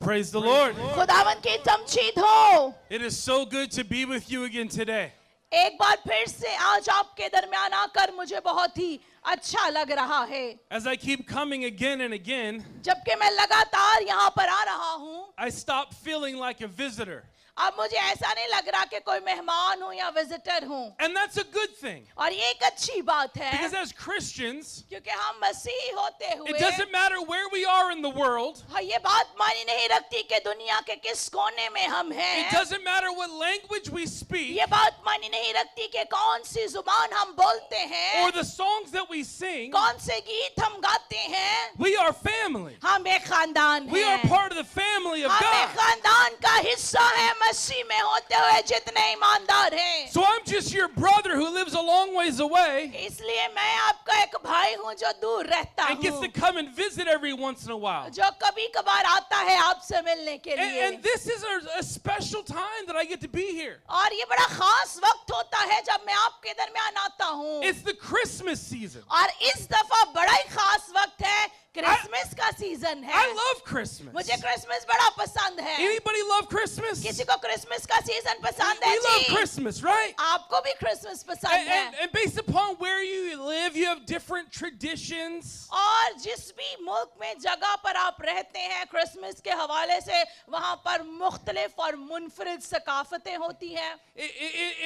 Praise the Lord. खुदावन की तमजीद हो। It is so good to be with you again today. एक बार फिर से आज आपके दरमियान आकर मुझे बहुत ही अच्छा लग रहा है। As I keep coming again and again, जबकि मैं लगातार यहाँ पर आ रहा हूँ, I stop feeling like a visitor. अब मुझे ऐसा नहीं लग रहा कि कोई मेहमान हूँ या विजिटर हूँ। And that's a good thing. और ये एक अच्छी बात है, Because as Christians, क्योंकि हम मसीही होते it हुए doesn't matter where we are in the world. हाँ, ये बात मानी नहीं रखती कि दुनिया के किस कोने में हम It हैं। doesn't matter what language we speak ये बात मानी नहीं रखती कि कौन सी जुबान हम बोलते हैं, or the songs that we sing. कौन से गीत हम गाते हैं। We are family. हम एक खानदान We are हैं। part of the family of हम एक God. खानदान का हिस्सा है मसीह में होते हुए जितने ईमानदार हैं। So I'm just your brother who lives a long ways away इसलिए मैं आपका एक भाई हूँ जो दूर रहता and gets to हूँ, come and visit every once in a while. जो कभी कभार आता है आपसे मिलने के लिए। And this is a special time that I get to be here. और ये बड़ा खास वक्त होता है जब मैं आपके दरमियान आता हूँ। It's the Christmas season. और इस दफा बड़ा ही खास वक्त है, क्रिसमस का सीजन है। I love Christmas. मुझे क्रिसमस बड़ा पसंद है। Anybody love Christmas? किसी को क्रिसमस का सीजन पसंद है We love ji? Christmas, right? आपको भी क्रिसमस पसंद है। And based upon where you live, you have different traditions. और जिस भी मुल्क में जगह पर आप रहते हैं, क्रिसमस के हवाले से वहाँ पर मुख्तलिफ और मुनफरिद सकाफतें होती हैं।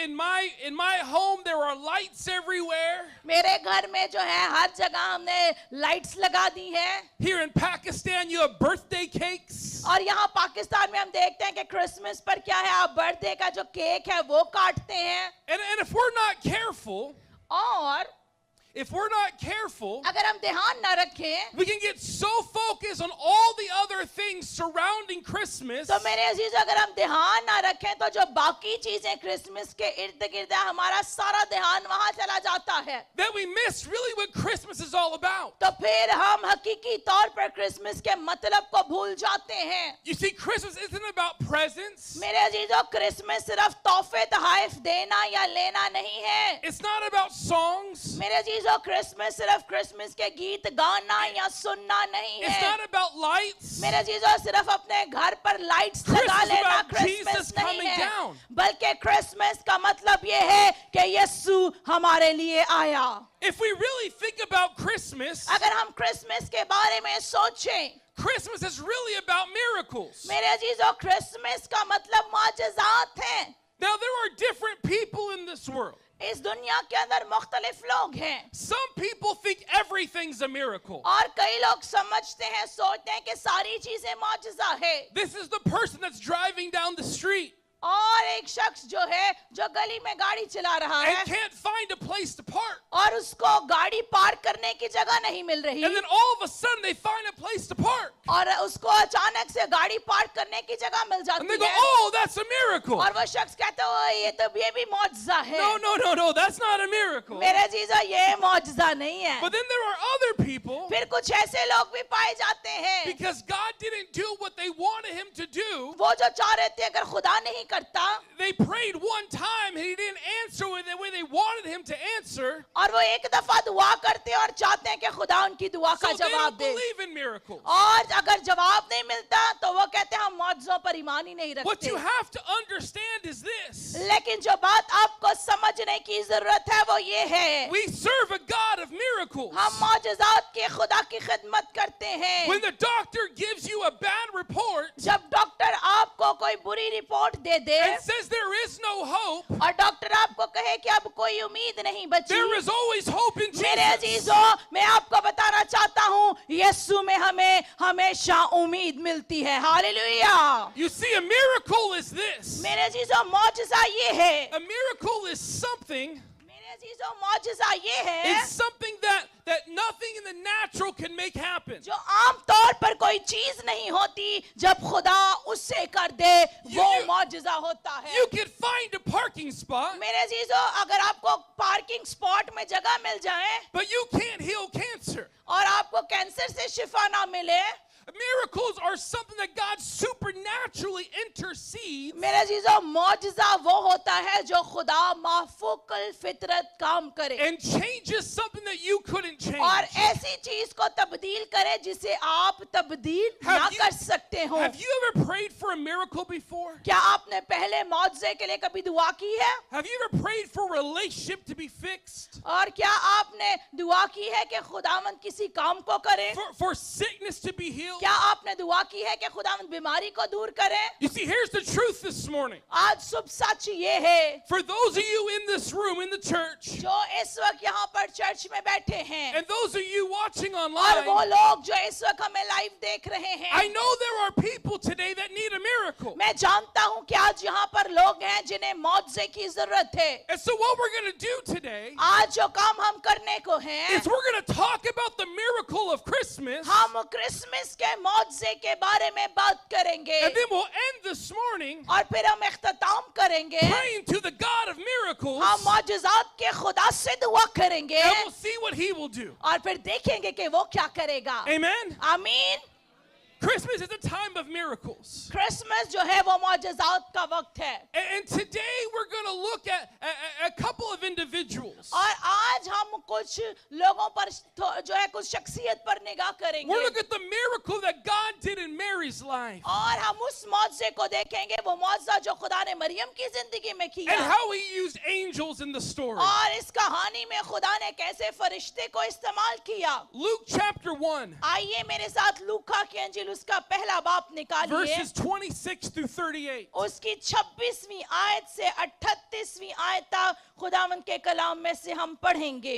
In my home, there are lights everywhere. मेरे घर में जो है हर जगह हमने लाइट्स लगा दी हैं। Here in Pakistan, you have birthday cakes. और यहाँ पाकिस्तान में हम देखते हैं कि क्रिसमस पर क्या है, आप बर्थडे का जो केक है वो काटते हैं। And if we're not careful, और अगर हम ध्यान न रखें we can get so focused on all the other things surrounding Christmas तो मेरे अजीज, अगर हम ध्यान न रखें तो जो बाकी चीजें क्रिसमस के इर्द गिर्द है, हमारा सारा ध्यान वहां चला जाता है, that we miss really what Christmas is all about. तो फिर हम हकीकी तौर पर क्रिसमस के मतलब को भूल जाते हैं। You see, Christmas isn't about presents. मेरे अजीजों, क्रिसमस सिर्फ तोहफे तोहफ देना या लेना नहीं है। It's not about songs. मेरे अजीजों, क्रिसमस सिर्फ क्रिसमस के गीत गाना या सुनना नहीं It's है। not about lights. मेरे अजीजों, सिर्फ अपने घर पर लाइट्स Christmas लगा is लेना about क्रिसमस Jesus नहीं coming है, down. बल्कि क्रिसमस का मतलब ये है कि यीशु हमारे लिए आया। If we really think about Christmas, अगर हम क्रिसमस के बारे में सोचें, Christmas is really about miracles. मेरे अजीजों, क्रिसमस का मतलब माजज़ात हैं। Now, there are different people in this world. इस दुनिया के अंदर मुख्तलिफ लोग हैं, Some people think everything's a miracle. और कई लोग समझते हैं, सोचते हैं कि सारी चीजें माजज़ा है। This is the person that's driving down the street और एक शख्स जो है जो गली में गाड़ी चला रहा and है can't find a place to park. और उसको गाड़ी पार्क करने की जगह नहीं मिल रही, And then all of a sudden they find a place to park. और उसको अचानक से गाड़ी पार्क करने की जगह मिल And they जाती go, है, oh, that's a miracle. और वो शख्स कहता है ये भी मौजज़ा है। No, that's not a miracle. मेरे जीजा, ये मौजज़ा नहीं है। But then there are other people, फिर कुछ ऐसे लोग भी पाए जाते हैं, because God didn't do what they wanted him to do. वो जो चाह रहे थे अगर खुदा नहीं करता, They prayed one time and he didn't answer the way they wanted him to answer. और वो एक दफा दुआ करते हैं और चाहते हैं कि खुदा उनकी दुआ का So they जवाब don't they, believe in miracles. और अगर जवाब नहीं मिलता तो वो कहते हैं हम मौजज़ों पर ईमान ही नहीं What रखते। you have to understand is this. लेकिन जो बात आपको समझने की जरूरत है वो ये है, We serve a God of miracles. हम मौजज़ात के खुदा की खिदमत करते हैं। When the doctor gives you a bad report जब डॉक्टर आपको कोई बुरी report they they and says there is no hope, और डॉक्टर आपको कहे कि अब कोई उम्मीद नहीं बची, there is always hope in मेरे Jesus. अजीजों, मैं आपको बताना चाहता हूँ, यीशु में हमें हमेशा उम्मीद मिलती है। Hallelujah. You see, a miracle is this. मेरे अजीजों, मौजज़ा ये है, A miracle is something, मेरे अजीजों, मौजज़ा ये है it's something that nothing in the natural can make happen. जो आम तौर पर कोई चीज नहीं होती, जब खुदा उससे कर दे वो You- मौजज़ा होता है। You can find a parking spot, मेरे अजीजों, अगर आपको पार्किंग स्पॉट में जगह मिल जाए but you can't heal cancer. और आपको कैंसर से शिफा ना मिले, Miracles are something that God supernaturally intercedes मेरे अजीजों, मौजज़ा वो होता है जो खुदा माफूकल फितरत काम करे and changes something that you couldn't change. और ऐसी चीज को तब्दील करे जिसे आप तब्दील ना Have you- कर सकते हो। Have you ever miracle before? क्या आपने पहले मौजज़े के लिए कभी दुआ की है? Have you ever prayed for a relationship to be fixed? और क्या आपने दुआ की है कि खुदावंद किसी काम को करे? For sickness to be healed? क्या आपने दुआ की है कि खुदावंद बीमारी को दूर करे? You see, here's the truth this morning. आज शुभ सच ये है, For those of you in this room, in the church, जो इस वक्त यहाँ पर चर्च में बैठे हैं, and those of you watching और वो online, लोग जो इस वक्त हमें लाइव देख रहे I हैं, know there are people today that need a miracle. मैं जानता हूँ कि आज यहाँ पर लोग हैं जिन्हें मौजज़े की जरूरत है। And so what we're going to do today आज जो काम हम करने को हैं, is we're going to talk about the miracle of Christmas, हम क्रिसमस के मौजज़े के बारे में बात करेंगे, and then we'll end this morning और फिर हम इख्तिताम करेंगे, praying to the God of miracles, हम मौजज़ात के खुदा से दुआ करेंगे, and we'll see what he will do. और फिर देखेंगे कि वो क्या करेगा। Amen? आमीन। Christmas is a time of miracles. Christmas जो है वो मौजज़ात का वक्त है, And today we're going to look at a couple of individuals. और आज हम कुछ लोगों पर जो है कुछ शख्सियत पर निगाह We're करेंगे, looking at the miracle that God did in Mary's life और हम उस मौजज़े को देखेंगे, वो मौजज़ा जो खुदा ने मरियम की जिंदगी में and किया, how he used angels in the story. और इस कहानी में खुदा ने कैसे फरिश्ते को इस्तेमाल किया। Luke chapter 1, आइए मेरे साथ लूका की अंजील उसका पहला बाप निकालिए, verses 26 through 38. उसकी 26वीं आयत से 38वीं आयत तक खुदावंद के कलाम में से हम पढ़ेंगे।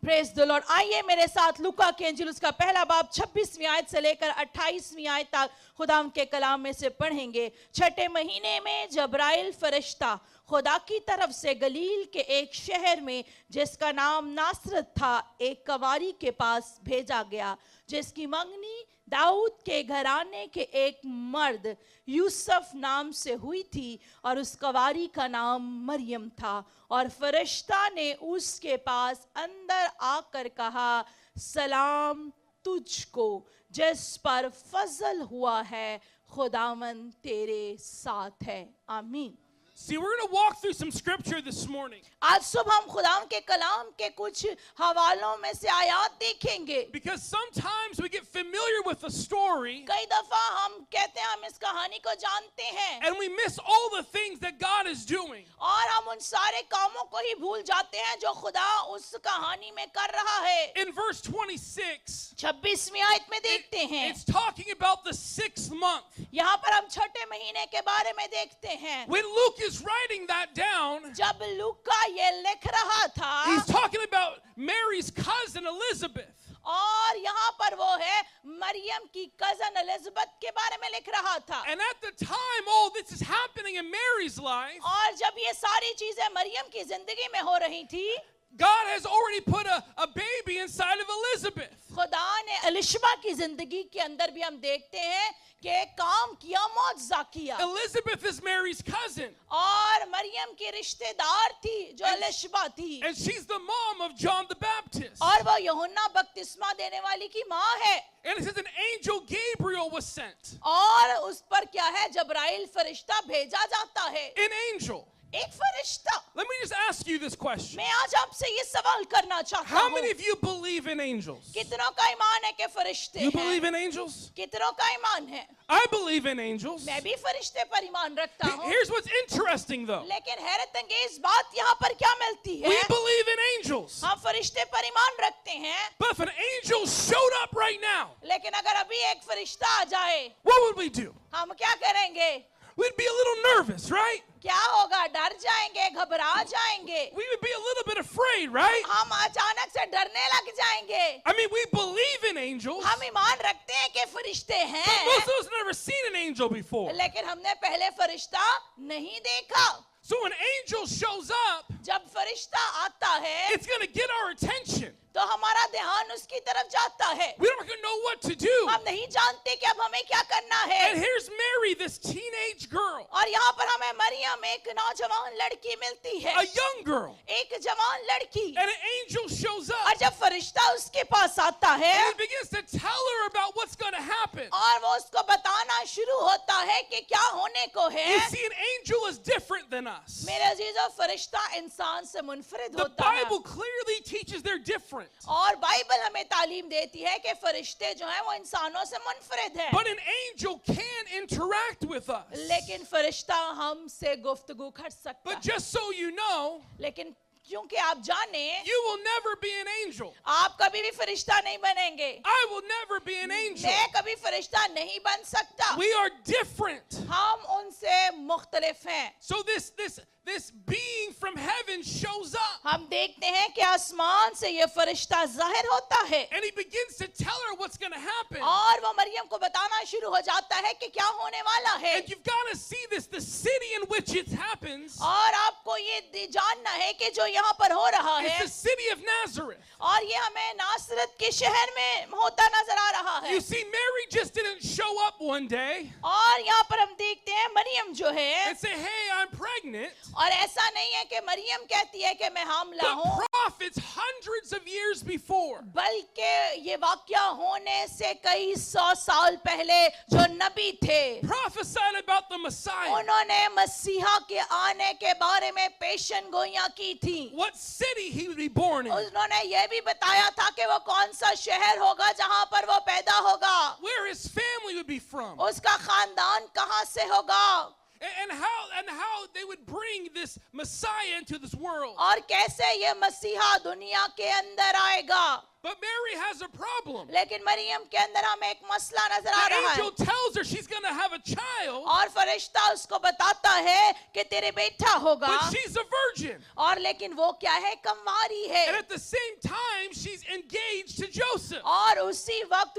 Praise the Lord. आइए मेरे साथ लूका के अंजील उसका पहला बाप 26वीं आयत से लेकर 28वीं आयत तक खुदावंद के कलाम में से पढ़ेंगे। छठे महीने में जब्राइल फरिश्ता खुदा की तरफ से गलील के एक शहर में जिसका नाम नासरत था, एक कवारी के पास भेजा गया, जिसकी मंगनी दाऊद के घराने के एक मर्द यूसुफ नाम से हुई थी, और उस कवारी का नाम मरियम था। और फरिश्ता ने उसके पास अंदर आकर कहा, सलाम तुझको, जिस पर फजल हुआ है, खुदावंद तेरे साथ है। आमीन। See, we're going to walk through some scripture this morning आज सुबह हम खुदावंद के कलाम के कुछ हवालों में से आयात देखेंगे, because sometimes we get familiar with the story कई दफा हम कहते हैं हम इस कहानी को जानते हैं, and we miss all the things that God is doing. और हम उन सारे कामों को ही भूल जाते हैं जो खुदा उस कहानी में कर रहा है। In verse 26, 26वीं आयत में देखते हैं, it's talking about the 6th month. यहाँ पर हम छठे महीने के बारे में देखते हैं। When Luke is writing that down, जब लूका ये लिख रहा था, he's talking about Mary's cousin Elizabeth. और यहाँ पर वो है मरियम की कजन एलिजाबेथ के बारे में लिख रहा था। And at the time all this is happening in Mary's life, और जब ये सारी चीजें मरियम की जिंदगी में हो रही थी, God has already put a baby inside of Elizabeth. खुदा ने एलिशबा की जिंदगी के अंदर भी हम देखते हैं कि काम किया, मौजज़ा किया। Elizabeth is Mary's cousin, और मरियम की रिश्तेदार थी जो एलिशबा थी, and she's the mom of John the Baptist. और वो यूहन्ना बपतिस्मा देने वाली की माँ है। And it says an angel Gabriel was sent. और उस पर क्या है, जब्राइल फरिश्ता भेजा जाता है, An angel. एक फरिश्ता। Let me just ask you this question. मैं आज आपसे ये सवाल करना चाहता How हूँ, many of you believe in angels? कितनों का ईमान है कि फरिश्ते You हैं? believe in angels? कितनों का ईमान है? I believe in angels. मैं भी फरिश्ते पर ईमान रखता हूँ, Here's what's interesting though. लेकिन हैरत अंगेज बात यहाँ पर क्या मिलती है? We believe in angels. हम फरिश्ते पर ईमान रखते हैं, But if an angel showed up right now, लेकिन अगर अभी एक फरिश्ता आ जाए, what would we do? हम क्या करेंगे? We'd be a little nervous, right? क्या होगा? डर जाएंगे, घबरा जाएंगे, We would be a little bit afraid, right? हम अचानक से डरने लग जाएंगे। I mean, we believe in angels. हम ईमान रखते हैं कि फरिश्ते But हैं, most of us have never seen an angel before. लेकिन हमने पहले फरिश्ता नहीं देखा। So when an angel shows up, जब फरिश्ता आता है, it's going to get our attention. तो हमारा ध्यान उसकी तरफ जाता है। We don't know what to do. हम नहीं जानते कि अब हमें क्या करना है। And here's Mary, this teenage girl, और यहाँ पर हमें मरियम एक नौजवान लड़की मिलती है, a young girl, एक जवान लड़की। and an angel shows up. और जब फरिश्ता उसके पास आता है, And he begins to tell her about what's going to happen. और वो उसको बताना शुरू होता है कि क्या होने को You है। see, an angel is different than us. मेरे अजीजों, फरिश्ता इंसान से मुनफरिद The होता है, Bible clearly teaches they're different. और बाइबल हमें तालीम देती है कि फरिश्ते जो हैं वो इंसानों से मुनफरिद हैं। But an angel can interact with us. लेकिन फरिश्ता हमसे गुफ्तगू कर सकता But है। just so you know, लेकिन क्योंकि आप जाने you will never be an angel. आप कभी भी फरिश्ता नहीं बनेंगे। I will never be an angel. मैं कभी फरिश्ता नहीं बन सकता। We are different. हम उनसे मुख्तलिफ हैं। So this being from heaven shows up. हम देखते हैं कि आसमान से ये फरिश्ता जाहिर होता है And he begins to tell her what's going to happen. और वो मरियम को बताना शुरू हो जाता है कि क्या होने वाला है। And you've got to see this, the city in which it happens और आपको ये जानना है कि जो यहाँ पर हो रहा is है the city of Nazareth. और ये हमें नासरत के शहर में होता नजर आ रहा है। You see, Mary just didn't show up one day और यहाँ पर हम देखते हैं मरियम जो है and say, hey, I'm pregnant. और ऐसा नहीं है कि मरियम कहती है कि मैं हामला The हूँ, prophets hundreds of years before बल्कि ये वाक्या होने से कई 100 साल पहले जो नबी थे prophesied about the Messiah. उन्होंने मसीहा के आने के बारे में पेशन गोइयां की थी। What city he would be born in. उन्होंने ये भी बताया था कि वो कौन सा शहर होगा जहाँ पर वो पैदा होगा, Where his family would be from. उसका खानदान कहाँ से होगा And how they would bring this Messiah into this world. और कैसे ये मसीहा दुनिया के अंदर आएगा। But Mary has a problem. लेकिन मरियम के अंदर हमें एक मसला नजर आ The रहा है angel tells her she's going to have a child, और फरिश्ता उसको बताता है कि तेरे बेटा होगा but she's a virgin. और लेकिन वो क्या है, कंवारी है। And at the same time, she's engaged to Joseph. और उसी वक्त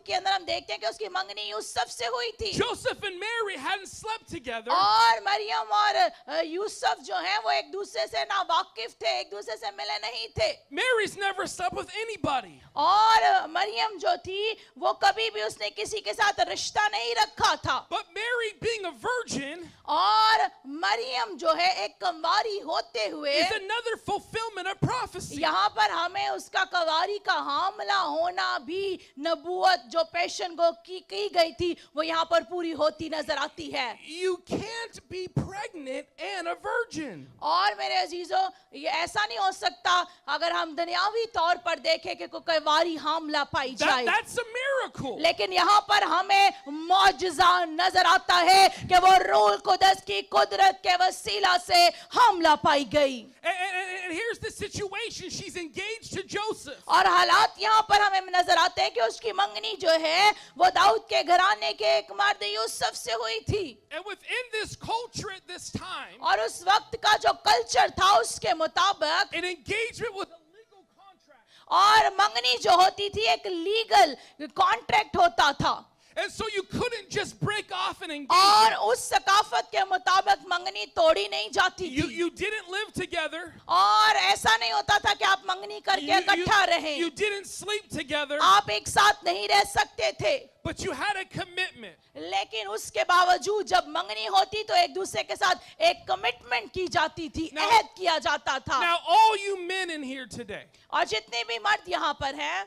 के अंदर हम देखते हैं कि उसकी मंगनी यूसुफ से हुई थी Joseph and Mary hadn't slept together. और मरियम और यूसुफ जो हैं वो एक दूसरे से ना वाकिफ थे, एक दूसरे से मिले नहीं थे। Mary's never slept with anybody. और मरियम जो थी वो कभी भी उसने किसी के साथ रिश्ता नहीं रखा था। But Mary, being a virgin, और मरियम जो है एक कंवारी होते हुए is another fulfillment of prophecy. यहाँ पर हमें उसका कंवारी का हामला होना भी नबूवत जो पेशन गो की गई थी वो यहाँ पर पूरी होती नजर आती है। You can't be pregnant and a virgin. और मेरे अजीजों ये ऐसा नहीं हो सकता अगर हम दुनियावी तौर पर देखें कि कोई कंवारी हामला पाई जाए, That's a miracle. लेकिन यहाँ पर हमें मौजज़ा नजर आता है कि वो रूह कुदस की कुदरत के वसीला से हामला पाई गई। And here's the situation. She's engaged to Joseph. और हालात यहाँ पर हमें नजर आते हैं कि उसकी मंगनी जो है वो दाऊद के घराने के एक मर्द यूसुफ से हुई थी। And within this culture at this time, और उस वक्त का जो कल्चर था उसके मुताबिक an engagement was a legal contract. और मंगनी जो होती थी एक लीगल कॉन्ट्रैक्ट होता था। And so you couldn't just break off an engagement. और उस सकाफत के मुताबिक मंगनी तोड़ी नहीं जाती थी। You didn't live together. और ऐसा नहीं होता था कि आप मंगनी करके इकट्ठा रहें। You didn't sleep together. आप एक साथ नहीं रह सकते थे। But you had a commitment. लेकिन उसके बावजूद जब मंगनी होती तो एक दूसरे के साथ एक कमिटमेंट की जाती थी, अहद किया जाता था। Now all you men in here today, और जितने भी मर्द यहाँ पर हैं,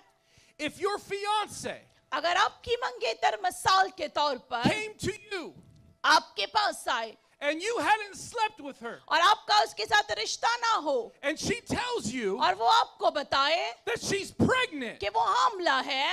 if your fiance अगर आपकी मंगेतर मिसाल के तौर पर came to you आपके पास आए and you hadn't slept with her, और आपका उसके साथ रिश्ता ना हो and she tells you और वो आपको बताए that she's pregnant, कि वो हामला है,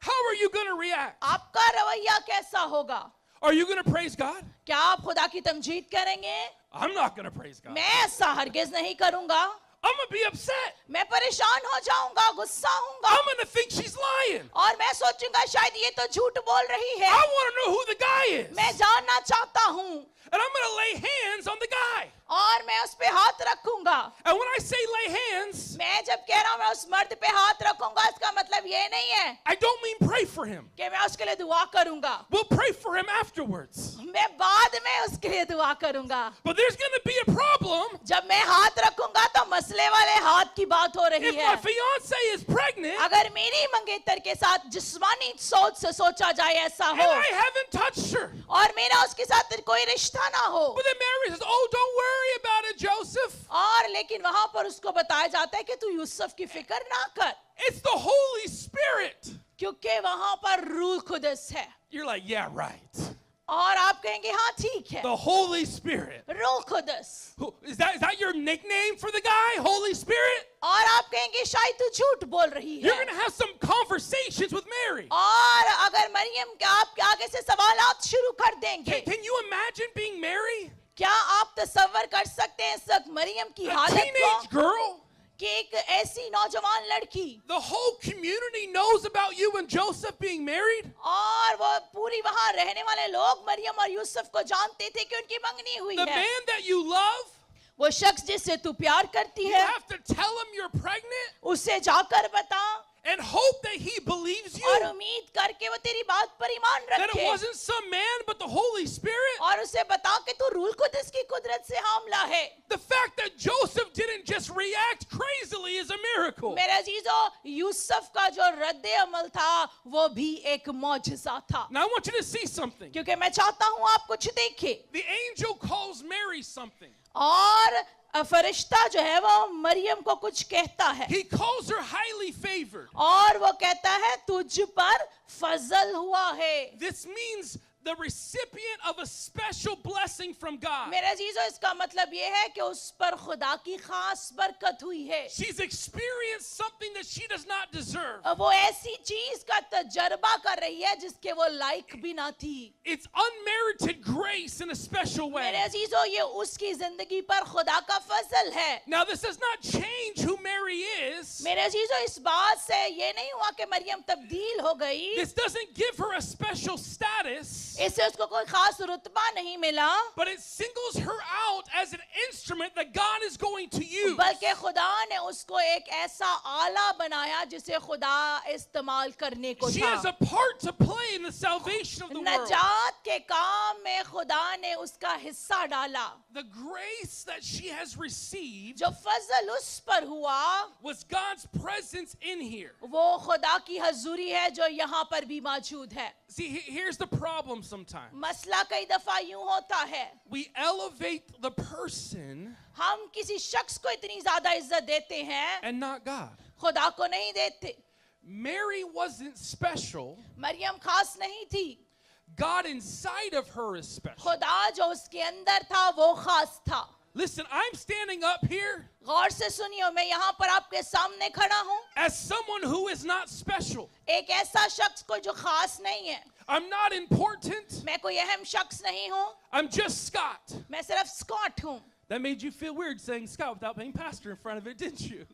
how are you going to react? आपका रवैया कैसा होगा? Are you going to praise God? क्या आप खुदा की तमजीद करेंगे? I'm not going to praise God. मैं ऐसा हरगिज नहीं करूंगा। I'm going to be upset. मैं परेशान हो जाऊंगा, गुस्सा हूंगा I'm going to think she's lying. और मैं सोचूंगा शायद ये तो झूठ बोल रही है। I want to know who the guy is. मैं जानना चाहता हूँ And I'm going to lay hands on the guy. और मैं उस पे हाथ रखूंगा। And when I say lay hands, मैं जब कह रहा हूँ मैं उस मर्द पे हाथ रखूंगा, इसका मतलब ये नहीं है I don't mean pray for him. कि मैं उसके लिए दुआ करूंगा। We'll pray for him afterwards. मैं बाद में उसके लिए दुआ करूंगा। But there's going to be a problem जब मैं हाथ रखूंगा तो मसले वाले हाथ की बात हो रही if है। my fiance is pregnant अगर मेरी मंगेतर के साथ जिस्मानी सोच से सोचा जाए ऐसा and हो I haven't touched her. और मेरा उसके साथ कोई रिश्ता ना हो, But then Mary says, oh, don't worry about it, Joseph. और लेकिन वहां पर उसको बताया जाता है कि तू यूसुफ की फिक्र ना कर It's the Holy Spirit. क्योंकि वहां पर रूह खुदस है। You're like, yeah, right. और आप कहेंगे हाँ ठीक है, The Holy Spirit. रूह खुदस। Is that your nickname for the guy, Holy Spirit? और आप कहेंगे शायद तू झूठ बोल रही You're है। going to have some conversations with Mary. और अगर मरियम के आपके आगे से सवालात शुरू कर देंगे, Can you imagine being Mary? क्या आप तसव्वुर कर सकते हैं इस वक्त मरियम की A हालत teenage को girl? कि एक ऐसी नौजवान लड़की, The whole community knows about you and Joseph being married? और वो पूरी वहां रहने वाले लोग मरियम और यूसुफ को जानते थे कि उनकी मंगनी हुई The है। man that you love? वो शख्स जिससे तू प्यार करती You है, have to tell him you're pregnant उससे जाकर बता and hope that he believes और you? उम्मीद करके वो तेरी बात पर ईमान That it रखे, wasn't some man but the Holy Spirit? और उसे बता कि तू रूह कुदस की कुदरत से हामला है। The fact that Joseph didn't just react crazily is a miracle. मेरे अजीजों, यूसुफ का जो रद्दे अमल था वो भी एक मौजज़ा था। Now I want you to see something. क्योंकि मैं चाहता हूं आप कुछ देखें। The angel calls Mary something. और फरिश्ता जो है वो मरियम को कुछ कहता है, He calls her highly favored. और वो कहता है तुझ पर फजल हुआ है। This means the recipient of a special blessing from God. मेरे अजीजों, इसका मतलब ये है कि उस पर खुदा की खास बरकत हुई है। She's experienced something that she does not deserve. वो ऐसी चीज का तजर्बा कर रही है जिसके वो लायक भी ना थी। It's unmerited grace in a special मेरे way. अजीजों, ये उसकी जिंदगी पर खुदा का फजल है। Now this does not change who Mary is. मेरे अजीजों, इस बात से ये नहीं हुआ कि मरियम तब्दील हो गई, This doesn't give her a special status, इससे उसको कोई खास रुतबा नहीं मिला, but it singles her out as an instrument that God is going to use. बल्कि खुदा ने उसको एक ऐसा आला बनाया जिसे खुदा इस्तेमाल करने को She था। has a part to play in the salvation of the world. नजात के काम में खुदा ने उसका हिस्सा डाला। The grace that she has received जो फजल उस पर हुआ was God's presence in here. वो खुदा की हजूरी है जो यहाँ पर भी मौजूद है। See, here's the problem sometimes. मसला कई दफा यूं होता है, We elevate the person हम किसी शख्स को इतनी ज्यादा इज्जत देते हैं, and not God. खुदा को नहीं देते। Mary wasn't special. मरियम खास नहीं थी, God inside of her is special. खुदा जो उसके अंदर था वो खास था। Listen, I'm standing up here गौर से सुनियो, मैं यहाँ पर आपके सामने खड़ा हूँ as someone who is not special. एक ऐसा शख्स को जो खास नहीं है। I'm not important. मैं कोई अहम शख्स नहीं हूँ, I'm just Scott. मैं सिर्फ स्कॉट हूँ। That made you feel weird saying Scott without paying pastor in front of it, didn't you?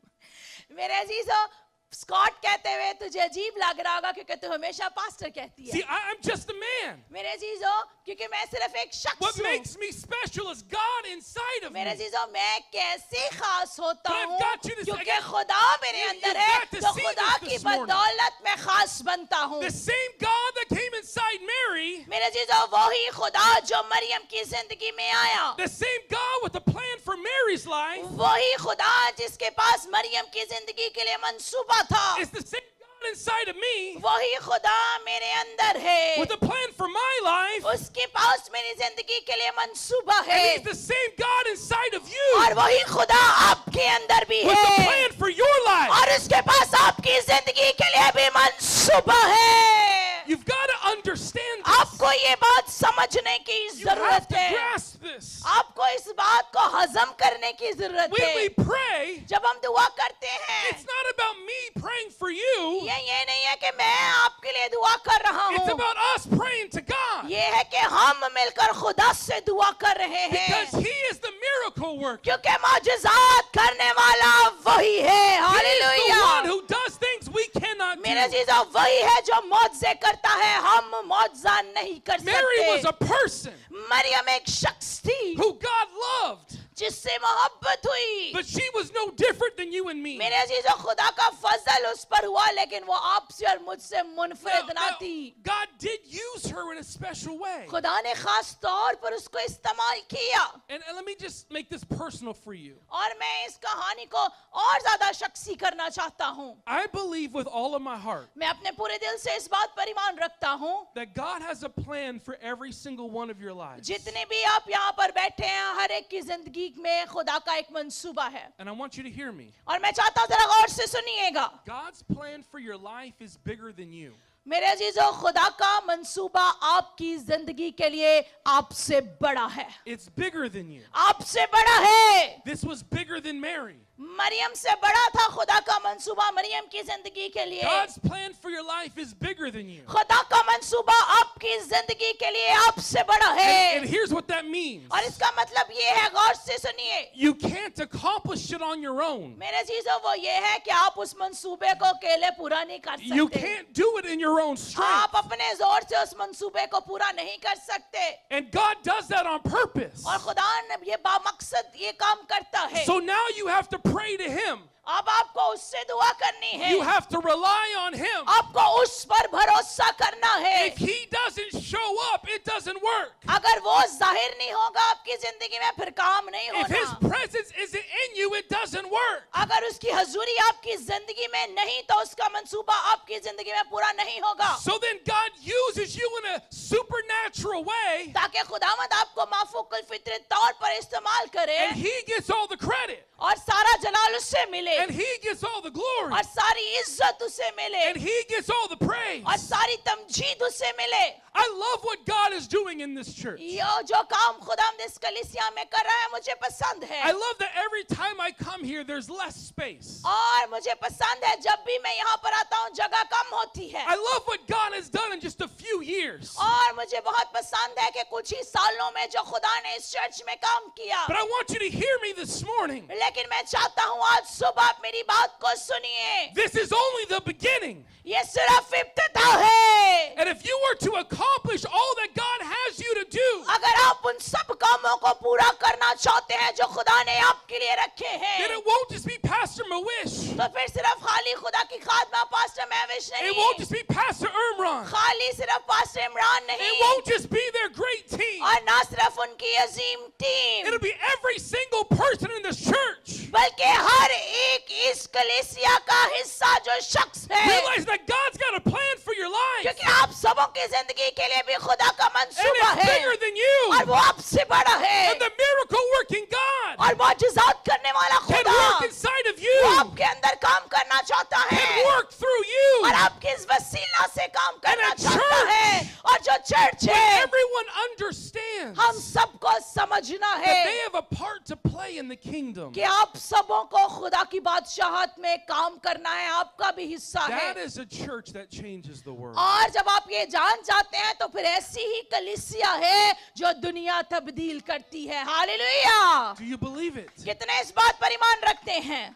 मेरे अजीजों, स्कॉट कहते हुए तुझे अजीब लग रहा होगा क्योंकि तू हमेशा पास्टर कहती See, है। I'm just a man. मेरे अजीजों, क्योंकि मैं सिर्फ एक What शख्स हूँ। makes me special is God inside of मेरे me. अजीजों, मैं कैसे खास होता But I've हूँ got you to क्योंकि say- खुदा मेरे You- अंदर you've है, got to तो see खुदा this की this morning. बदौलत मैं खास बनता हूँ। The same God that came inside Mary, मेरे अजीजों, वही खुदा जो मरियम की जिंदगी में आया, the same God with the plan for Mary's life, वही खुदा जिसके पास मरियम की जिंदगी के लिए मंसूबा था, is the same God inside of me वही खुदा मेरे अंदर है, with a plan for my life. उसके पास मेरी जिंदगी के लिए मंसूबा And है, He's the same God inside of you और वही खुदा आपके अंदर भी with the है, plan for your life. और उसके पास आपकी जिंदगी के लिए भी मंसूबा है। You've got to understand this. आपको ये बात समझने की You have जरूरत to है, grasp this. आपको इस बात को हजम करने की जरूरत When we है। pray, जब हम दुआ करते हैं, it's not about me praying for you. ये नहीं है कि मैं आपके लिए दुआ कर रहा It's हूँ, about us praying to God. ये है कि हम मिलकर खुदा से दुआ कर रहे Because हैं, He is the miracle worker. क्योंकि मौजज़ात करने वाला वही है। He is the hallelujah. one who does things we cannot मेरे do. जीजो, वही है जो मौजज़े करता है, हम मौजज़ा नहीं कर Mary was सकते। a person मरियम एक शख्स थी who God loved, जिससे मोहब्बत हुई। but she was no different than you and me. मेरे अजीजों, खुदा का फजल उस पर हुआ, लेकिन वो आपसे और मुझसे मुनफरिद ना थी। God did use her in a special way. खुदा ने खास तौर पर उसको इस्तेमाल किया। And let me just make this personal for you. और मैं इस कहानी को और ज्यादा शख्सी करना चाहता हूँ। I believe with all of my heart मैं अपने पूरे दिल से इस बात पर ईमान रखता हूँ, that God has a plan for every single one of your lives. जितने भी आप यहाँ पर बैठे हैं, हर एक की जिंदगी में खुदा का एक मंसूबा है। And I want you to hear me. और मैं चाहता हूँ जरा गौर से सुनिएगा। God's plan for your life is bigger than you. मेरे अजीजों, खुदा का मंसूबा आपकी जिंदगी के लिए आपसे बड़ा है, It's bigger than you. आपसे बड़ा है। This was bigger than Mary. Maryam से बड़ा था खुदा का मंसूबा मरियम की जिंदगी के लिए। God's plan for your life is bigger than you. खुदा का मंसूबा आपकी जिंदगी के लिए आपसे बड़ा है। And here's what that means. और इसका मतलब ये है, गौर से सुनिए, You can't accomplish it on your own. मेरे चीजों वो ये है कि आप उस मंसूबे को अकेले पूरा नहीं कर You सकते। can't do it in your own strength. आप अपने जोर से उस मंसूबे को पूरा नहीं कर सकते। And God does that on purpose. और खुदा ने ये बामकसद ये काम करता है। So now you have to pray to Him. अब आपको उससे दुआ करनी है, You have to rely on Him. आपको उस पर भरोसा करना है। If He doesn't show up, it doesn't work. अगर वो जाहिर नहीं होगा आपकी जिंदगी में, फिर काम नहीं If His होना। presence isn't in you, it doesn't work. अगर उसकी हजूरी आपकी जिंदगी में नहीं, तो उसका मंसूबा आपकी जिंदगी में पूरा नहीं होगा। So then God uses you in a supernatural way, ताकि खुदावंद आपको माफूकुल फितरत तौर पर इस्तेमाल करे and He gets all the credit, और सारा जलाल उससे मिले and He gets all the glory, और सारी इज्जत उसे मिले and He gets all the praise. और सारी तमजीद उसे मिले। I love what God is doing in this church. यो जो काम खुदावंद इस कलीसिया में कर रहा है मुझे पसंद है। I love that every time I come here, there's less space. और मुझे पसंद है जब भी मैं यहाँ पर आता हूँ जगह कम होती है। I love what God has done in just a few years. और मुझे बहुत पसंद है कि कुछ ही सालों में जो खुदा ने इस चर्च में काम किया। But I want you to hear me this morning. लेकिन मैं चाहता हूँ आज सुबह आप मेरी बात को सुनिए। This is only the beginning. ये सिर्फ इब्तिदा है। And if you were to accomplish all that God has you to do, अगर आप उन सब कामों को पूरा करना चाहते हैं जो खुदा ने आपके लिए रखे हैं, then it won't just be Pastor Mawish. तो फिर सिर्फ खाली खुदा की खादमा पास्टर महविश It won't नहीं, just be Pastor Imran. खाली सिर्फ पास्टर इमरान It नहीं, won't just be their great team. और ना सिर्फ उनकी अजीम team, It'll be every single person in this church. बल्कि हर एक इस कलीसिया का हिस्सा जो शख्स है। Realize that God's got a plan for your life. क्योंकि आप सबों की जिंदगी के लिए भी खुदा का And मंसूबा it's है bigger than you. और वो आपसे बड़ा है And the miracle working God और मौजज़ात करने वाला can खुदा work inside of वो you, आपके अंदर काम करना चाहता है can work through you. और आपके इस वसीला से काम करना a चाहता church है। और जो चर्च When है everyone understands हम सबको समझना that they है have a part to play in the kingdom, कि आप सबों को खुदा की बादशाहत में काम करना है, आपका भी हिस्सा that है। is a church that changes the world. और जब आप ये जान जाते हैं तो फिर ऐसी ही कलीसिया है जो दुनिया तब्दील करती है। Hallelujah. Do you believe it? कितने इस बात पर ईमान रखते हैं?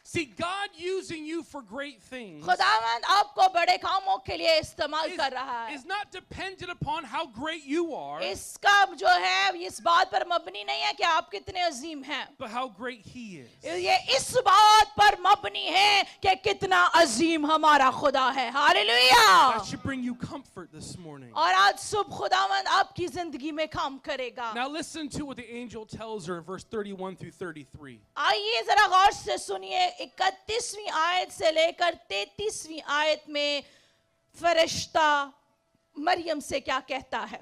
See, God using you for great things खुदावंद आपको बड़े कामों के लिए इस्तेमाल कर रहा है। is not dependent upon how great you are, इसका जो है इस बात पर मबनी नहीं है कि आप कितने अजीम हैं, but how great He is. ये इस बात पर मबनी है कि कितना अजीम हमारा खुदा है। Hallelujah. That should bring you comfort this morning. और आज सुबह खुदावंद आपकी जिंदगी में काम करेगा। Now listen to what the angel tells her in verse 31 through 33. आइए जरा गौर से सुनिए 31वीं आयत से लेकर 33वीं आयत में फरिश्ता मरियम से क्या कहता है।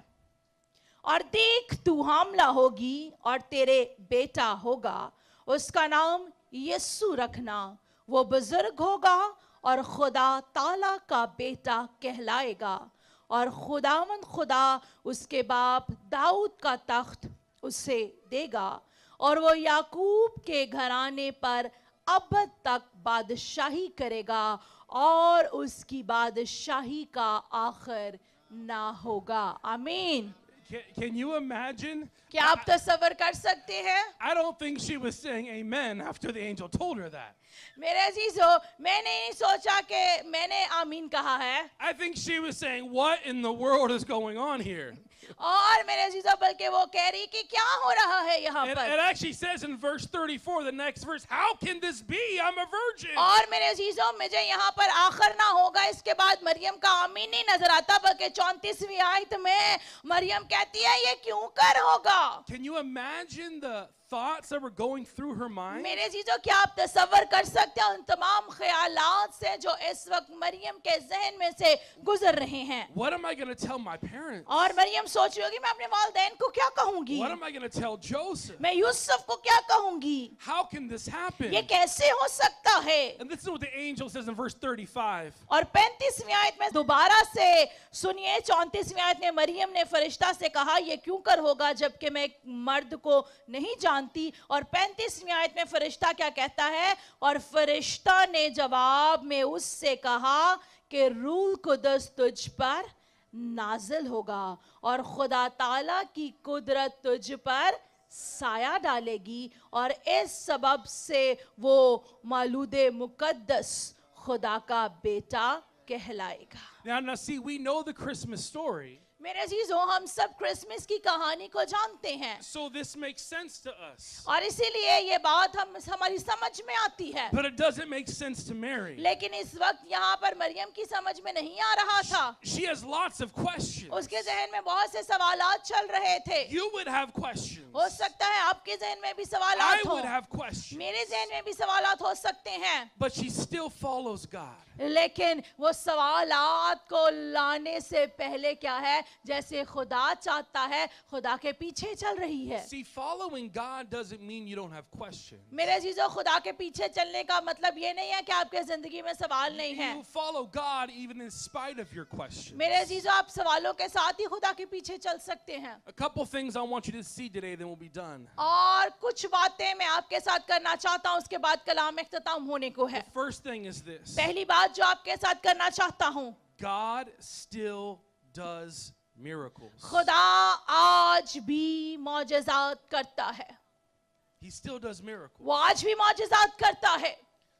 और देख तू हामला होगी और तेरे बेटा होगा, उसका नाम यीशु रखना, वो बुजुर्ग होगा और खुदा ताला का बेटा कहलाएगा और खुदावंद खुदा उसके बाप दाऊद का तख्त उसे देगा और वो याकूब के घराने पर अब तक बादशाही करेगा और उसकी बादशाही का आखिर ना होगा। आमीन। Can you imagine? क्या आप तसव्वुर कर सकते हैं? I don't think she was saying amen after the angel told her that. मेरे अजीजों, मैंने नहीं सोचा कि मैंने आमीन कहा है, I think she was saying, what in the world is going on here? और मेरे अजीजों बल्कि वो कह रही कि क्या हो रहा है यहाँ It पर। actually says in verse 34, the next verse, how can this be? I'm a virgin. और मेरे अजीजों मुझे यहाँ पर आखिर ना होगा, इसके बाद मरियम का आमीन नहीं नजर आता, बल्कि 34वीं आयत में मरियम कहती है ये क्यों कर होगा। Can you imagine the thoughts that were going through her mind? मेरे चीजों क्या आप तसव्वुर कर सकते हैं उन तमाम ख्यालात से जो इस वक्त मरियम के जहन में से गुजर रहे हैं? What am I going to tell my parents? और मरियम सोच रही होगी मैं अपने वालिदैन को क्या कहूंगी, What am I going to tell Joseph? मैं यूसुफ को क्या कहूंगी, How can this happen? ये कैसे हो सकता है? And this is what the angel says in verse 35. और 35वीं आयत में दोबारा से सुनिए, 34वीं आयत में मरियम ने फरिश्ता से कहा ये क्यों कर होगा जबकि मैं एक मर्द को नहीं जानती। और 35वीं आयत में फरिश्ता क्या कहता है? और फरिश्ता ने जवाब में उससे कहा कि रूह कुदस तुझ पर नाजिल होगा और खुदा ताला की कुदरत तुझ पर साया डालेगी और इस सबब से वो मालूदे मुकद्दस खुदा का बेटा कहलाएगा। Now see, we know the Christmas story. मेरे अजीजों, हम सब क्रिसमस की कहानी को जानते हैं, So this makes sense to us. और इसीलिए ये बात हमारी समझ में आती है। But it doesn't make sense to Mary. लेकिन इस वक्त यहाँ पर मरियम की समझ में नहीं आ रहा था। She has lots of questions. उसके जहन में बहुत से सवालात चल रहे थे। You would have questions. हो सकता है आपके जहन में भी I सवालात हो, would have questions. मेरे जहन में भी सवालात हो सकते हैं, But she still follows God. लेकिन वो सवालात को लाने से पहले क्या है, जैसे खुदा चाहता है खुदा के पीछे चल रही है। See, following God doesn't mean you don't have questions. मेरे अजीजों, खुदा के पीछे चलने का मतलब ये नहीं है कि आपके जिंदगी में सवाल नहीं है। You follow God even in spite of your questions. मेरे अजीजों, आप सवालों के साथ ही खुदा के पीछे चल सकते हैं। A couple things I want you to see today, then we'll be done. और कुछ बातें मैं आपके साथ करना चाहता हूँ, उसके बाद कलाम इख्तिताम होने को है। The first thing is this. पहली बात जो आपके साथ करना चाहता हूँ, God still does miracles. खुदा आज भी मौजज़ात करता है। He still does miracles. वो आज भी मौजज़ात करता है।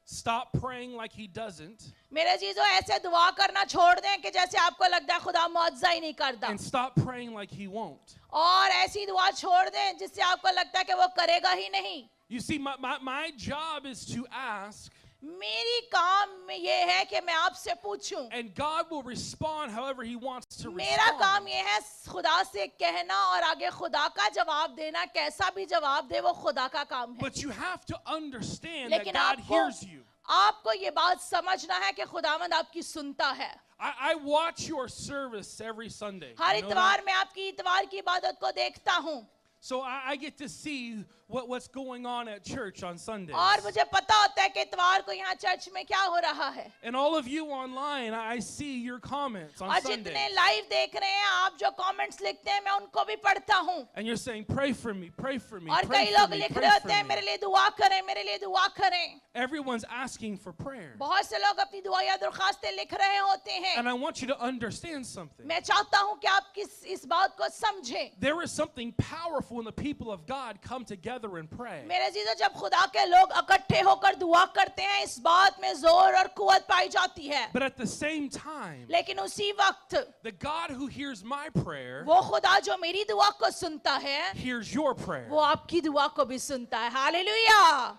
Stop praying like he doesn't. मेरे चीजों, ऐसे दुआ करना छोड़ दें कि जैसे आपको लगता है खुदा मौजज़ा ही नहीं करता, And stop praying like he won't. और ऐसी दुआ छोड़ दें जिससे आपको लगता है कि वो करेगा ही नहीं। You see, my job is to ask, मेरी काम में ये है कि मैं आपसे पूछूं, and God will respond however he wants to मेरा काम respond. ये है खुदा से कहना और आगे खुदा का जवाब देना, कैसा भी जवाब दे वो खुदा का काम है। But you have to understand that लेकिन God hears you. आपको ये बात समझना है कि खुदावंद आपकी सुनता है। I watch your service every Sunday. Her You know इतवार that? में आपकी इतवार की इबादत को देखता हूँ, So I get to see what's going on at church on Sundays. और मुझे पता होता है कि इतवार को यहाँ चर्च में क्या हो रहा है। And all of you online, I see your comments on और Sundays. जितने लाइव देख रहे हैं, आप जो कमेंट्स लिखते हैं मैं उनको भी पढ़ता हूँ। And you're saying, pray for me, pray for me, और pray कई for लोग me, लिख pray रहे होते for हैं me. मेरे लिए दुआ करें, मेरे लिए दुआ करें। Everyone's asking for prayer. बहुत से लोग अपनी दुआ या दरखास्तें लिख रहे होते हैं। And I want you to understand something. मैं चाहता हूँ कि आप इस बात को समझें। There is something powerful when the people of God come together and pray. मेरे जीजो, जब खुदा के लोग इकट्ठे होकर दुआ करते हैं, इस बात में जोर और कुव्वत पाई जाती है। But at the same time, लेकिन उसी वक्त the God who hears my prayer वो खुदा जो मेरी दुआ को सुनता है, hears your prayer. वो आपकी दुआ को भी सुनता है। Hallelujah.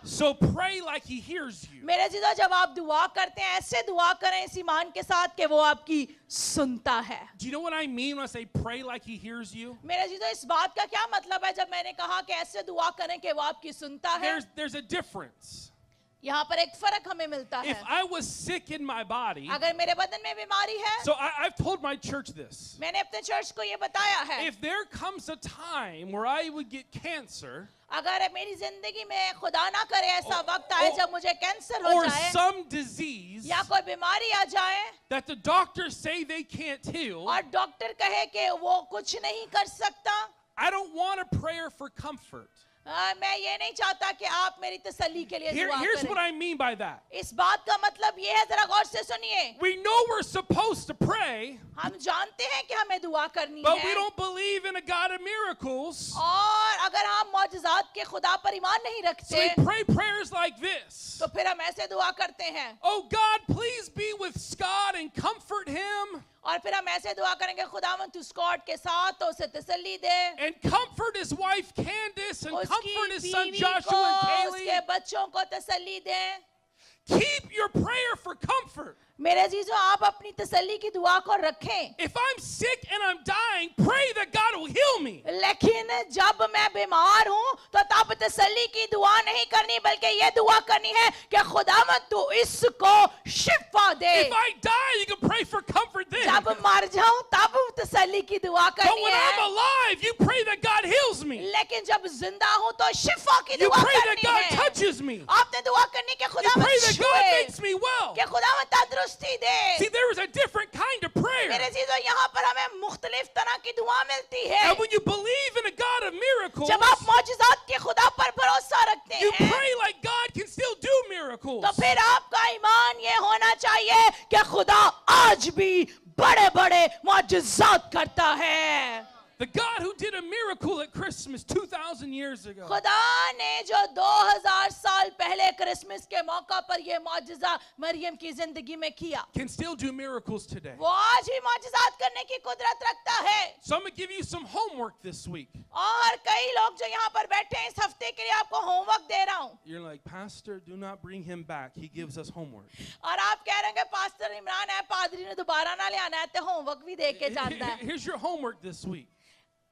So pray like he hears you. मेरे जीजो, जब आप दुआ करते हैं, ऐसे दुआ करें इस ईमान के साथ कि वो आपकी सुनता है। Do you know what I mean when I say pray like he hears you? मेरे जीजो, इस बात का क्या मतलब है जब मैंने कहा कि ऐसे दुआ करें कि वो आपकी सुनता है? There's a difference. यहाँ पर एक फर्क हमें मिलता है। If I was sick in my body, अगर मेरे बदन में बीमारी है, so I've told my church this. मैंने अपने चर्च को ये बताया है, If there comes a time where I would get cancer अगर मेरी जिंदगी में खुदा ना करे ऐसा वक्त आए जब मुझे कैंसर हो or जाए some disease या कोई बीमारी आ जाए that the doctors say they can't heal, और डॉक्टर कहे कि वो कुछ नहीं कर सकता, I don't want a prayer for comfort. मैं ये नहीं चाहता कि आप मेरी तसल्ली के लिए दुआ Here's करें। what I mean by that. इस बात का मतलब ये है, जरा गौर से सुनिए। We know we're supposed to pray, हम जानते हैं कि हमें दुआ करनी but we है, don't believe in a God of miracles. और अगर हम मौजज़ात के खुदा पर ईमान नहीं So रखते we pray prayers like this. तो फिर हम ऐसे दुआ करते हैं, Oh God, please be with Scott and comfort him और फिर हम ऐसे दुआ करेंगे, खुदावंद तू स्कॉट के साथ तो उसे तसल्ली दे, and comfort his wife Candace and उसकी comfort his son बीवी Joshua को, and उसके Kaylee. बच्चों को तसल्ली दें। Keep your prayer for comfort. मेरे अजीजों, आप अपनी तसल्ली की दुआ को रखें, If I'm sick and I'm dying, pray that God will heal me. लेकिन जब मैं बीमार हूँ तो अब तसल्ली की दुआ नहीं करनी बल्कि ये दुआ करनी है कि खुदावंद तू इसको शिफा दे। If I die, you can pray for comfort then. जब मर जाऊं तब तसल्ली की दुआ But करनी when I'm है, alive, you pray that God heals me. लेकिन जब जिंदा हूं तो शिफा की You दुआ pray that करनी God है। touches me. आपने दुआ करनी कि You खुदावंद pray that God छुए, makes me well. कि खुदावंद तंदुरुस्ती दे। See, there is a different kind of prayer. मेरे चीजों यहाँ पर हमें मुख्तलिफ तरह की दुआ मिलती है। And when you believe in a God of miracles, जब आप मौजज़ात के खुदा पर भरोसा रखते you हैं pray like God can still do miracles. तो फिर आपका ईमान ये होना चाहिए कि खुदा आज भी बड़े बड़े मौजज़ात करता है। The God who did a miracle at Christmas 2,000 years ago खुदा ने जो 2000 साल पहले क्रिसमस के मौका पर ये मौजज़ा मरियम की जिंदगी में किया, can still do miracles today. वो आज भी मौजज़ात करने की कुदरत रखता है। So I'm going to give you some homework this week. और कई लोग जो यहाँ पर बैठे हैं इस हफ्ते के लिए आपको होमवर्क दे रहा हूँ। You're like, Pastor, do not bring him back. He gives us homework. और आप कह रहे हैं कि पास्टर इमरान है, पादरी ने दोबारा ना ले आना है, तो होमवर्क भी दे के जाता है। Here's your homework this week.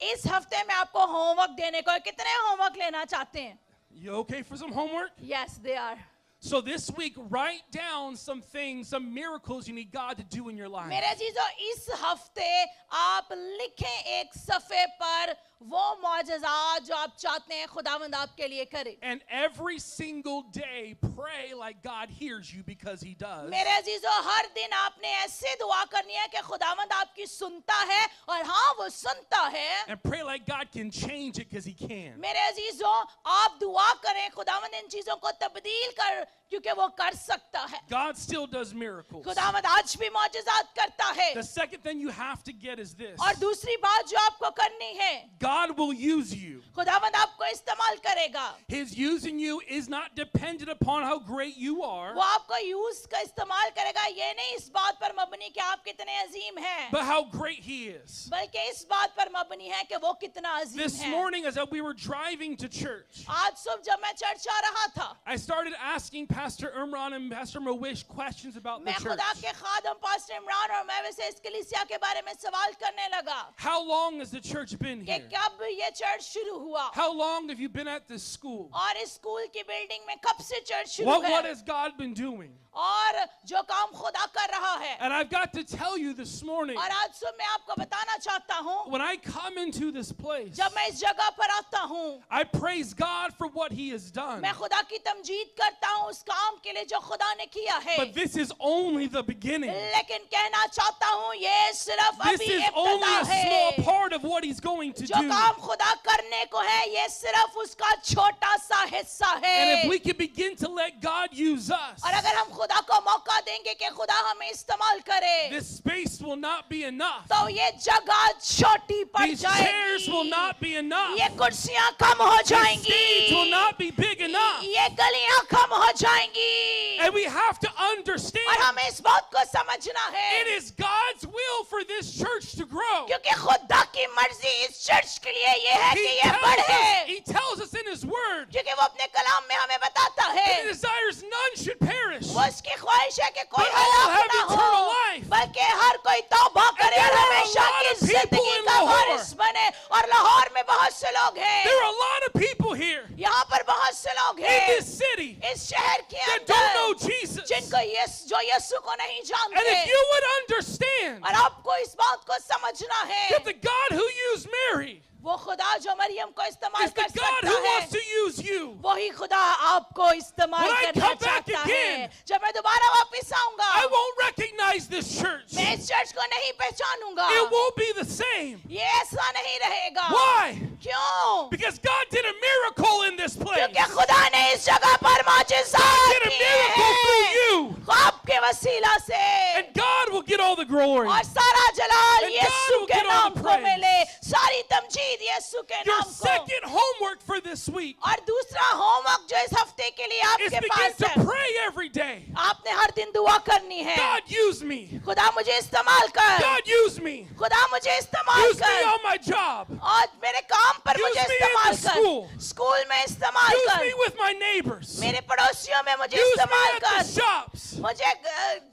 इस हफ्ते में आपको होमवर्क देने को है। कितने होमवर्क लेना चाहते हैं? You okay for some homework? Yes, they are. So this week, write down some things, some miracles you need God to do in your life. मेरे चीजों इस हफ्ते आप लिखें एक सफे पर वो मौजज़ात जो आप चाहते हैं खुदावंद आपके लिए करे। And every single day, pray like God hears you because He does. मेरे अजीजों हर दिन आपने ऐसे दुआ करनी है कि खुदावंद आपकी सुनता है और हाँ वो सुनता है। And pray like God can change it because He can. मेरे अजीजों आप दुआ करें खुदावंद इन चीजों को तब्दील कर क्योंकि वो कर सकता है। God still does miracles. खुदावंद आज भी मौजज़ात करता है। The second thing you have to get is this. और दूसरी बात जो आपको करनी है, God will use you. खुदावंद आपको इस्तेमाल करेगा। His using you is not dependent upon how great you are, वो आपको यूज का इस्तेमाल करेगा ये नहीं इस बात पर मबनी कि आप कितने अजीम हैं, but how great He is. बल्कि इस बात पर मबनी है कि वो कितना अजीम This है। morning, as we were driving to church, आज सुबह जब मैं चर्च आ रहा था, I started asking Pastor Imran and Pastor Mawish questions about the मैं church. खुदा के खादम पास्टर इमरान और मैं वैसे इस कलीसिया के बारे में सवाल करने लगा How long has the church been कि here? कब ये चर्च शुरू हुआ How long have you been at this school? और इस स्कूल की बिल्डिंग में कब से चर्च शुरू What है has God been doing? और जो काम खुदा कर रहा है। And I've got to tell you this morning, और आज सुबह मैं आपको बताना चाहता हूँ, when I come into this place, जब मैं इस जगह पर आता हूँ I praise God for what He has done. मैं खुदा की तमजीद करता हूँ उस काम के लिए जो खुदा ने किया है। But this is only the beginning. लेकिन कहना चाहता हूँ ये सिर्फ This अभी is only इब्तिदा a small है। part of what He's going to जो do. काम खुदा करने को है ये सिर्फ उसका छोटा सा हिस्सा है। And if we can begin to let God use us, और अगर हम खुदा को मौका देंगे कि खुदा हमें इस्तेमाल करे this space will not be enough. तो ये जगह छोटी पड़ These chairs will जाएगी, not be enough. ये कुर्सियां कम हो This stage will जाएंगी, not be big enough. ये गलियां कम हो जाएंगी। And we have to और understand हमें इस बात को समझना है it is God's will for this church to grow. क्योंकि खुदा की मर्जी इस चर्च के लिए ये है कि ये बढ़े, He tells us in His Word क्योंकि वो अपने कलाम में हमें बताता that He है desires none should perish. वो उसकी ख्वाहिश है कि कोई But all हलाक have ना हो eternal life. बल्कि हर कोई तौबा करे there और are a हमेशा lot की of people जिंदगी in का Lahore. वारिस बने। और लाहौर में बहुत से लोग हैं, There are a lot of people here यहाँ पर बहुत से लोग in हैं this city इस शहर के that don't know अंदर Jesus. जिनको जो यीशु को नहीं And जानते। if you would understand और आपको इस बात को समझना है that the God who used Mary वो खुदा जो मरियम को इस्तेमाल is the कर God सकता who है wants to use you, वही खुदा आपको इस्तेमाल When I करना come back चाहता again, है। जब मैं दोबारा वापस आऊंगा I won't recognize this church. मैं इस चर्च को नहीं पहचानूंगा, It won't be the same. ये ऐसा नहीं रहेगा। Why? क्यों? Because God did a miracle in this place. क्योंकि खुदा ने इस जगह पर मौजज़ात Did a किए miracle through हैं you. आपके वसीला से, And God will get all the glory. और सारा जलाल And यीशु God will के get all नाम the को praise. मिले, सारी तमजीद यीशु के Your नाम को। second homework for this week और दूसरा होमवर्क जो इस हफ्ते के लिए is आपके begin पास to है, pray every day. आपने हर दिन दुआ करनी है। God use me. खुदा मुझे इस्तेमाल कर, God use me. खुदा मुझे इस्तेमाल Use me कर, on my job. और मेरे काम पर Use मुझे me in इस्तेमाल the कर, school. स्कूल में इस्तेमाल Use कर, me with my neighbors. मेरे पड़ोसियों में मुझे Use me इस्तेमाल at कर, the shops. मुझे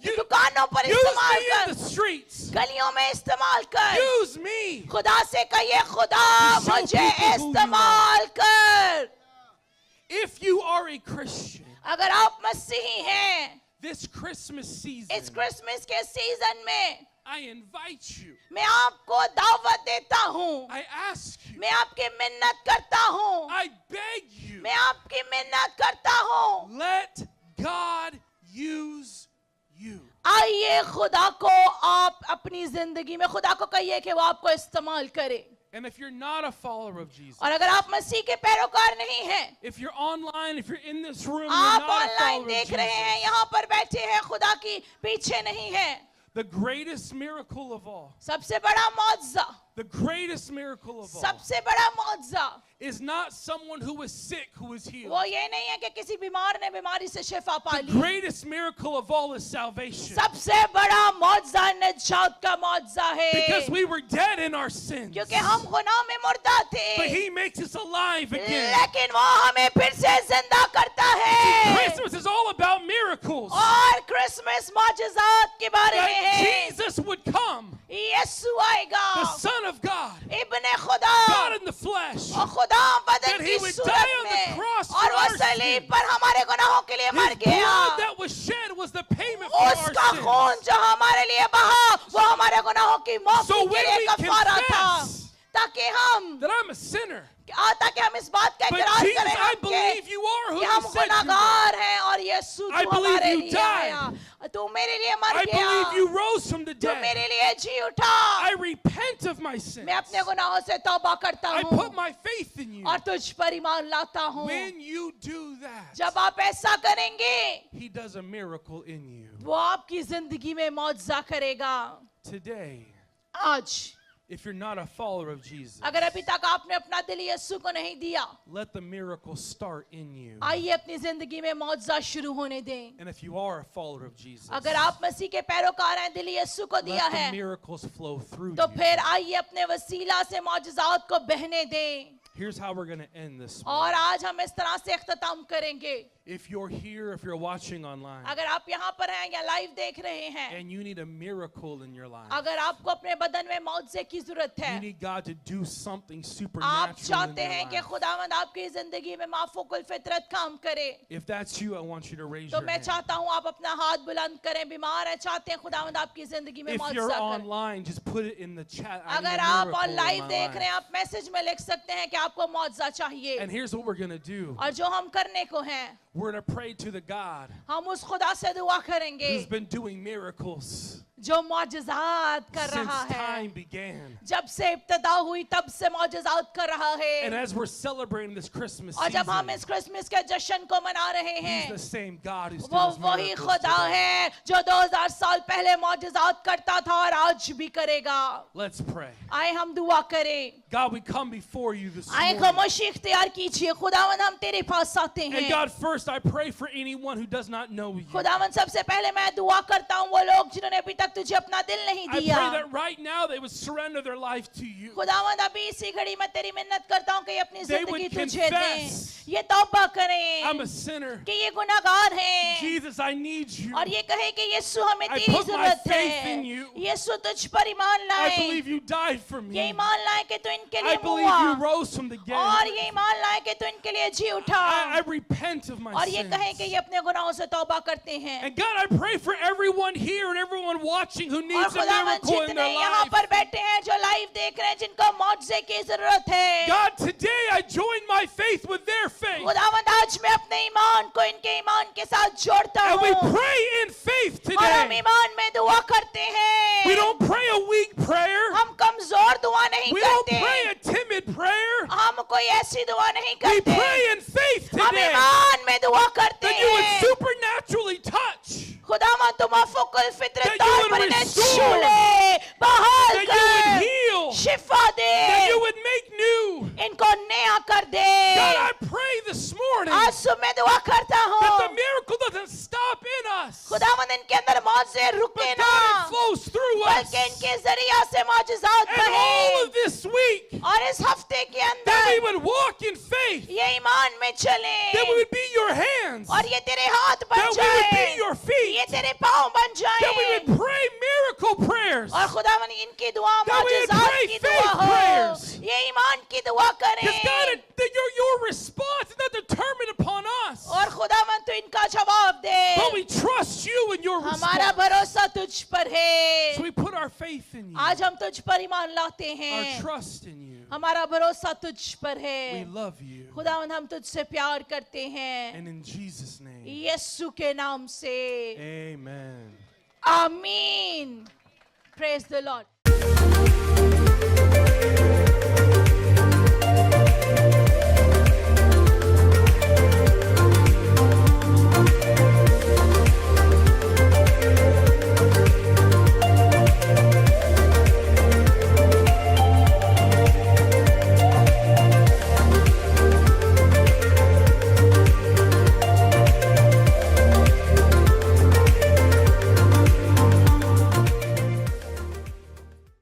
You- दुकानों पर Use इस्तेमाल me in कर, the streets. गलियों में इस्तेमाल कर। Use me. खुदा से कहिए खुदा To show मुझे people who you इस्तेमाल कर। If you are a Christian, अगर आप मसीही हैं, this Christmas season, इस क्रिसमस के सीजन में I invite you, मैं आपको दावत देता हूँ, I ask you, मैं आपकी मिन्नत करता हूँ, I beg you, मैं आपकी मिन्नत करता हूँ, let God use you. आइए खुदा को आप अपनी जिंदगी में, खुदा को कहिए कि वो आपको इस्तेमाल करे. And if you're not a follower of Jesus, और अगर आप मसीह के पैरोकार नहीं हैं, if you're online, if you're in this room, you're आप not a online follower of देख रहे हैं, Jesus, यहाँ पर बैठे हैं, खुदा की पीछे नहीं हैं, the greatest miracle of all, सबसे बड़ा मौजज़ा, the greatest miracle of all सबसे बड़ा मौजज़ा is not someone who is sick who is healed. वो ये नहीं है कि किसी बीमार ने बीमारी से शिफा पा The Lee. greatest miracle of all is salvation. सबसे बड़ा मौजज़ा निजात का मौजज़ा है. Because we were dead in our sins. क्योंकि हम गुनाह में मुर्दा थे, But He makes us alive again. लेकिन वो हमें फिर से जिंदा करता है. Christmas is all about miracles. और क्रिसमस मौजज़ात के बारे में That है. Jesus would come, Yeshu the आएगा, Son of God, इब्ने खुदा, God in the flesh, और खुदा बदन that की he would Surat die on the में, cross for और वो our सलीब sin. पर हमारे गुनाहों के लिए मर His गया. blood that was shed was the payment for our उसका sins. खून जो हमारे लिए बहा, वो हमारे गुनाहों की माफी So के when लिए we कफारा था, confess ताकि हम that I'm a sinner, ताकि हम इस बात का but इकरार Jesus, करें I हम believe you are कि who हम you said you were. गुनाहगार हैं और यीशु I तू believe हमारे you लिए died. आया, तू मेरे लिए मर I believe गया, you rose from the तू dead. मेरे लिए जी उठा. I repent of my sins. मैं अपने गुनाहों से तौबा करता I हूँ put my faith in you. और तुझ पर ईमान लाता हूँ. When you do that, जब आप ऐसा करेंगे, He does a miracle in you. वो आपकी जिंदगी में मौजज़ा करेगा. Today, आज if you're not a follower of Jesus, अगर अभी तक आपने अपना दिल यीशु को नहीं दिया, let the miracle start in you. आइए अपनी जिंदगी में मौजज़ा शुरू होने दें. And if you are a follower of Jesus, अगर आप मसीह के पैरोकार हैं, दिल यीशु को दिया let the है, miracles flow through तो you. फिर आइए अपने वसीला से मौजज़ात को बहने दें. Here's how we're going to end this और morning. आज हम इस तरह से इख्तिताम करेंगे. If you're here, if you're watching online, अगर आप यहाँ पर हैं या लाइव देख रहे हैं, and you need a miracle in your life, अगर आपको अपने बदन में मौजज़े की जरूरत you है, need God to do something आप supernatural in चाहते your हैं कि life. खुदावंद आपकी जिंदगी में माफूकुल फितरत काम करे, If that's you, I want you to raise तो your मैं hand. चाहता हूँ आप अपना हाथ बुलंद करें. बीमार है, चाहते हैं खुदावंद आपकी जिंदगी में If you're मौजज़ा करे. online, just put it in the chat. I need अगर a आप miracle और in लाइव my देख रहे हैं, life. आप मैसेज में लिख सकते हैं कि आपको मौजज़ा चाहिए. And here's what we're going to do. और जो हम करने को हैं, We're going to pray to the God हम उस खुदा से दुआ करेंगे who's been doing miracles जो मौजज़ात कर since रहा time है. began. जब से इब्तिदा हुई तब से मौजज़ात कर रहा And है. as we're celebrating this Christmas और जब हम season, इस क्रिसमस के जश्न को मना रहे He's the हैं, same God who वो still does वही miracles खुदा today. है जो 2000 साल पहले मौजज़ात करता था और आज भी करेगा. Let's pray. आए हम दुआ करें. God, we come before you this आए morning. खामोशी इख्तियार कीजिए. खुदावन हम तेरे पास आते And हैं. God, first I pray for anyone who does not know you. खुदावन सबसे पहले मैं दुआ करता हूँ वो लोग जिन्होंने अभी तक तुझे अपना दिल नहीं I pray दिया. that right now they would surrender their life to you. खुदावन अभी इसी घड़ी में तेरी मिन्नत करता हूँ कि ये अपनी They जिंदगी would तुझे दें. confess, ये तौबा I'm करें a sinner. कि ये गुनाहगार हैं Jesus, I need you. और ये कहे कि यीशु हमें I तेरी put my जरूरत faith in है. you. यीशु तुझ पर ईमान I लाए. believe you died for ये me. ईमान लाए कि तू इनके I लिए believe हुआ you rose from the और dead. ये ईमान लाए कि तू इनके लिए जी उठा I repent of my और ये sins. कहे कि ये अपने गुनाहों से तौबा करते हैं. And God, I pray for everyone here and everyone watching who और needs a खुदावन miracle in जितने their यहाँ life. पर बैठे हैं जो लाइव देख रहे हैं जिनको मौजज़े की जरूरत है, God, today I join my faith with their faith. खुदावन आज मैं अपने ईमान को इनके ईमान के साथ जोड़ता And we हूँ pray in faith और हम today. ईमान में दुआ करते हैं. We don't pray a weak prayer. हम कमजोर दुआ नहीं We don't करते. pray a timid prayer. हम कोई ऐसी दुआ नहीं We करते. pray in faith हम today ईमान में दुआ करते that you would हैं. supernaturally touch, खुदावन तुम अफुकुल फितरत That you तौर would पर इन्हें restore, छू ले, बहाल that you would कर, heal, Shifa they, that you would make new. इनको नया कर दे. God, I pray this morning आज सुबह दुआ करता that the हूँ miracle doesn't stop in us, खुदावन इनके अंदर मौजज़े रुके but ना, God, it flows through us. बल्कि इनके जरिया से मौजज़ात And all बहे. of this week, और इस हफ्ते के that we अंदर would walk in faith, ये ईमान में चले that we would be your hands, और ये तेरे हाथ बन that we would be जाए, your feet, ये तेरे पाँव बन that we जाए would pray miracle prayers. और खुदावन इनकी दुआ That we would मौजज़ात pray की faith दुआ हो, prayers. ये ईमान की दुआ Because God, करें. that your response is not determined upon But we trust you and your हमारा response. भरोसा तुझ पर है. So we put our faith in you, आज हम तुझ पर ईमान लाते our हैं. trust in you. हमारा भरोसा तुझ पर We है. love you. खुदावंद हम तुझसे प्यार करते हैं. And in Jesus' name, यीशु के नाम से amen. आमीन. Praise the Lord.